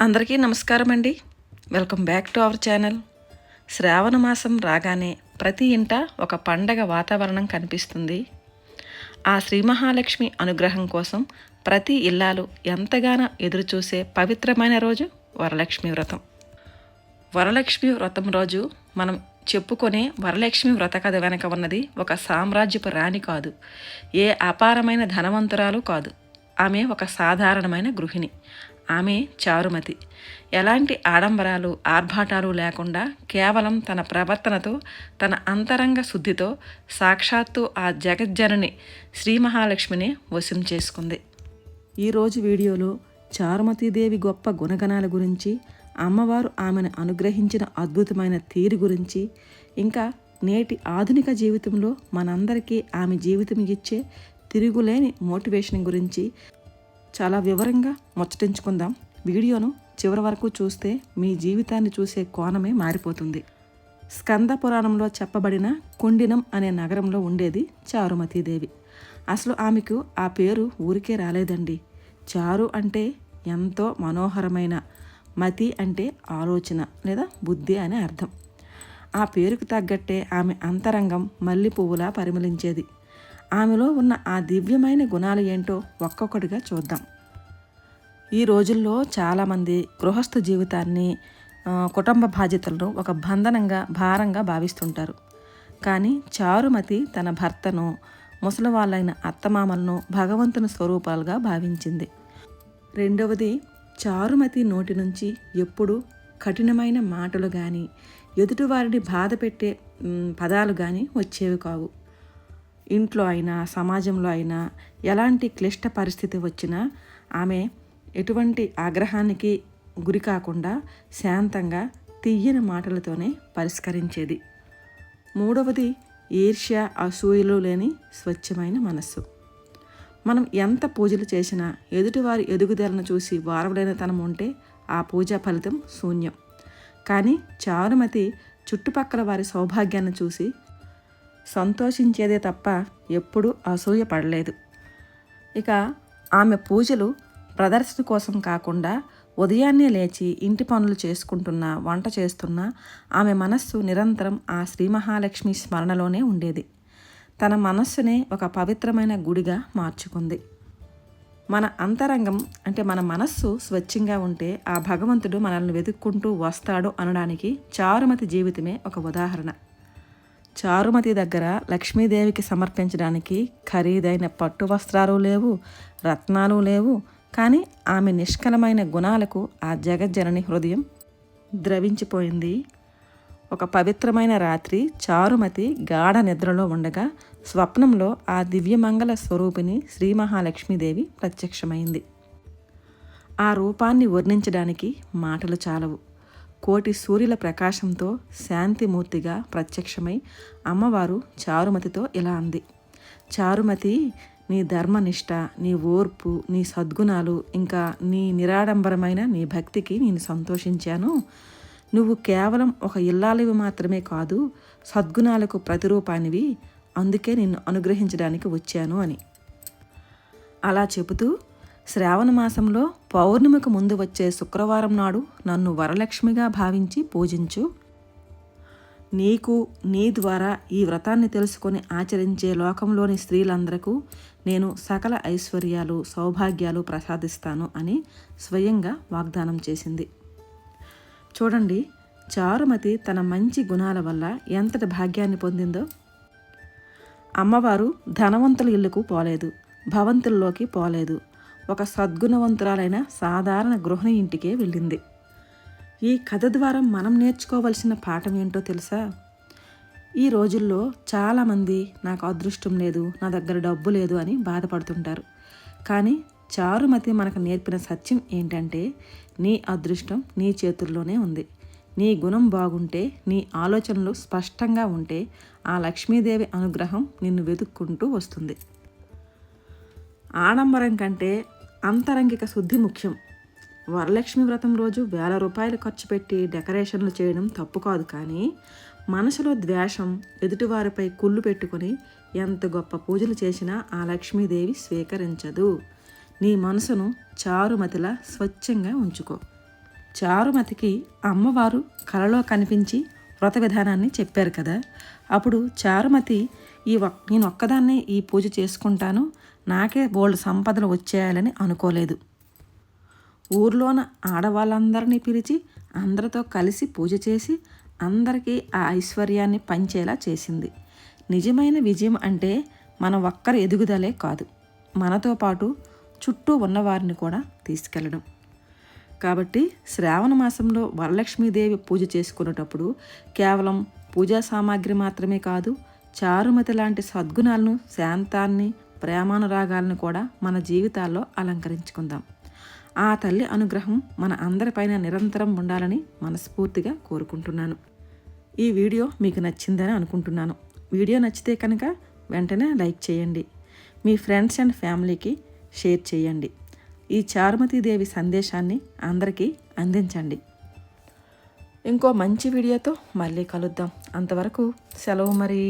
అందరికీ నమస్కారం అండి. Welcome back to our channel. శ్రావణ మాసం రాగానే ప్రతి ఇంట ఒక పండగ వాతావరణం కనిపిస్తుంది. ఆ శ్రీ మహాలక్ష్మి అనుగ్రహం కోసం ప్రతి ఇల్లాలు ఎంతగానో ఎదురుచూసే పవిత్రమైన రోజు వరలక్ష్మి వ్రతం. వరలక్ష్మి వ్రతం రోజు మనం చెప్పుకునే వరలక్ష్మి వ్రత కథ వెనక ఉన్నది ఒక సామ్రాజ్యపు రాణి కాదు, ఏ అపారమైన ధనవంతురాలు కాదు. ఆమె ఒక సాధారణమైన గృహిణి. ఆమె చారుమతి. ఎలాంటి ఆడంబరాలు ఆర్భాటాలు లేకుండా కేవలం తన ప్రవర్తనతో, తన అంతరంగ శుద్ధితో సాక్షాత్తు ఆ జగజ్జనని శ్రీ మహాలక్ష్మిని వశం చేసుకుంది. ఈరోజు వీడియోలో చారుమతీదేవి గొప్ప గుణగణాల గురించి, అమ్మవారు ఆమెను అనుగ్రహించిన అద్భుతమైన తీరు గురించి, ఇంకా నేటి ఆధునిక జీవితంలో మనందరికీ ఆమె జీవితం ఇచ్చే తిరుగులేని మోటివేషన్ గురించి చాలా వివరంగా ముచ్చటించుకుందాం. వీడియోను చివరి వరకు చూస్తే మీ జీవితాన్ని చూసే కోణమే మారిపోతుంది. స్కంద పురాణంలో చెప్పబడిన కొండినం అనే నగరంలో ఉండేది చారుమతీదేవి. అసలు ఆమెకు ఆ పేరు ఊరికే రాలేదండి. చారు అంటే ఎంతో మనోహరమైన, మతి అంటే ఆలోచన లేదా బుద్ధి అనే అర్థం. ఆ పేరుకు తగ్గట్టే ఆమె అంతరంగం మల్లె పువ్వులా పరిమళించేది. ఆమెలో ఉన్న ఆ దివ్యమైన గుణాలు ఏంటో ఒక్కొక్కటిగా చూద్దాం. ఈ రోజుల్లో చాలామంది గృహస్థ జీవితాన్ని, కుటుంబ బాధ్యతలను ఒక బంధనంగా, భారంగా భావిస్తుంటారు. కానీ చారుమతి తన భర్తను, ముసలివాళ్ళైన అత్తమామలను భగవంతుని స్వరూపాలుగా భావించింది. రెండవది, చారుమతి నోటి నుంచి ఎప్పుడూ కఠినమైన మాటలు కానీ, ఎదుటివారిని బాధ పెట్టే పదాలు కానీ వచ్చేవి కావు. ఇంట్లో అయినా సమాజంలో అయినా ఎలాంటి క్లిష్ట పరిస్థితి వచ్చినా ఆమె ఎటువంటి ఆగ్రహానికి గురి కాకుండా శాంతంగా తీయని మాటలతోనే పరిష్కరించేది. మూడవది, ఈర్ష్య అసూయలు లేని స్వచ్ఛమైన మనస్సు. మనం ఎంత పూజలు చేసినా ఎదుటివారి ఎదుగుదలను చూసి వారవలేనితనం ఉంటే ఆ పూజా ఫలితం శూన్యం. కానీ చారుమతి చుట్టుపక్కల వారి సౌభాగ్యాన్ని చూసి సంతోషించేదే తప్ప ఎప్పుడూ అసూయ పడలేదు. ఇక ఆమె పూజలు ప్రదర్శన కోసం కాకుండా ఉదయాన్నే లేచి ఇంటి పనులు చేసుకుంటున్నా, వంట చేస్తున్నా ఆమె మనస్సు నిరంతరం ఆ శ్రీ మహాలక్ష్మి స్మరణలోనే ఉండేది. తన మనస్సునే ఒక పవిత్రమైన గుడిగా మార్చుకుంది. మన అంతరంగం అంటే మన మనస్సు స్వచ్ఛంగా ఉంటే ఆ భగవంతుడు మనల్ని వెతుక్కుంటూ వస్తాడు అనడానికి చారుమతి జీవితమే ఒక ఉదాహరణ. చారుమతి దగ్గర లక్ష్మీదేవికి సమర్పించడానికి ఖరీదైన పట్టు వస్త్రాలు లేవు, రత్నాలు లేవు. కానీ ఆమె నిష్కలమైన గుణాలకు ఆ జగజ్జనని హృదయం ద్రవించిపోయింది. ఒక పవిత్రమైన రాత్రి చారుమతి గాఢ నిద్రలో ఉండగా స్వప్నంలో ఆ దివ్యమంగళ స్వరూపిణి శ్రీ మహాలక్ష్మీదేవి ప్రత్యక్షమైంది. ఆ రూపాన్ని వర్ణించడానికి మాటలు చాలవు. కోటి సూర్యుల ప్రకాశంతో శాంతిమూర్తిగా ప్రత్యక్షమై అమ్మవారు చారుమతితో ఇలా అంది: చారుమతి, నీ ధర్మనిష్ట, నీ ఓర్పు, నీ సద్గుణాలు, ఇంకా నీ నిరాడంబరమైన నీ భక్తికి నేను సంతోషించాను. నువ్వు కేవలం ఒక ఇల్లాలివి మాత్రమే కాదు, సద్గుణాలకు ప్రతిరూపానివి. అందుకే నిన్ను అనుగ్రహించడానికి వచ్చాను అని. అలా చెబుతూ, శ్రావణ మాసంలో పౌర్ణమికి ముందు వచ్చే శుక్రవారం నాడు నన్ను వరలక్ష్మిగా భావించి పూజించు. నీకు, నీ ద్వారా ఈ వ్రతాన్ని తెలుసుకొని ఆచరించే లోకంలోని స్త్రీలందరకు నేను సకల ఐశ్వర్యాలు, సౌభాగ్యాలు ప్రసాదిస్తాను అని స్వయంగా వాగ్దానం చేసింది. చూడండి, చారుమతి తన మంచి గుణాల వల్ల ఎంతటి భాగ్యాన్ని పొందిందో. అమ్మవారు ధనవంతుల ఇల్లుకు పోలేదు, భవంతుల్లోకి పోలేదు. ఒక సద్గుణవంతురాలైన సాధారణ గృహిణి ఇంటికే వెళ్ళింది. ఈ కథ ద్వారా మనం నేర్చుకోవలసిన పాఠం ఏంటో తెలుసా? ఈ రోజుల్లో చాలామంది నాకు అదృష్టం లేదు, నా దగ్గర డబ్బు లేదు అని బాధపడుతుంటారు. కానీ చారుమతి మనకు నేర్పిన సత్యం ఏంటంటే, నీ అదృష్టం నీ చేతుల్లోనే ఉంది. నీ గుణం బాగుంటే, నీ ఆలోచనలు స్పష్టంగా ఉంటే ఆ లక్ష్మీదేవి అనుగ్రహం నిన్ను వెతుక్కుంటూ వస్తుంది. ఆడంబరం కంటే అంతరంగిక శుద్ధి ముఖ్యం. వరలక్ష్మి వ్రతం రోజు వేల రూపాయలు ఖర్చు పెట్టి డెకరేషన్లు చేయడం తప్పు కాదు. కానీ మనసులో ద్వేషం, ఎదుటివారిపై కుళ్ళు పెట్టుకొని ఎంత గొప్ప పూజలు చేసినా ఆ లక్ష్మీదేవి స్వీకరించదు. నీ మనసును చారుమతిలా స్వచ్ఛంగా ఉంచుకో. చారుమతికి అమ్మవారు కలలో కనిపించి వ్రత విధానాన్ని చెప్పారు కదా. అప్పుడు చారుమతి నేను ఒక్కదాన్నే ఈ పూజ చేసుకుంటాను, నాకే బోల్డ్ సంపదలు వచ్చేయాలని అనుకోలేదు. ఊర్లోన ఆడవాళ్ళందరినీ పిలిచి అందరితో కలిసి పూజ చేసి అందరికీ ఆ ఐశ్వర్యాన్ని పంచేలా చేసింది. నిజమైన విజయం అంటే మన ఒక్కరి ఎదుగుదలే కాదు, మనతో పాటు చుట్టూ ఉన్నవారిని కూడా తీసుకెళ్ళడం. కాబట్టి శ్రావణ మాసంలో వరలక్ష్మీదేవి పూజ చేసుకునేటప్పుడు కేవలం పూజా సామాగ్రి మాత్రమే కాదు, చారుమతి లాంటి సద్గుణాలను, శాంతాన్ని, ప్రేమానురాగాలను కూడా మన జీవితాల్లో అలంకరించుకుందాం. ఆ తల్లి అనుగ్రహం మన అందరిపైన నిరంతరం ఉండాలని మనస్ఫూర్తిగా కోరుకుంటున్నాను. ఈ వీడియో మీకు నచ్చిందని అనుకుంటున్నాను. వీడియో నచ్చితే కనుక వెంటనే లైక్ చేయండి, మీ ఫ్రెండ్స్ అండ్ ఫ్యామిలీకి షేర్ చేయండి. ఈ చారుమతీదేవి సందేశాన్ని అందరికీ అందించండి. ఇంకో మంచి వీడియోతో మళ్ళీ కలుద్దాం. అంతవరకు సెలవు మరి.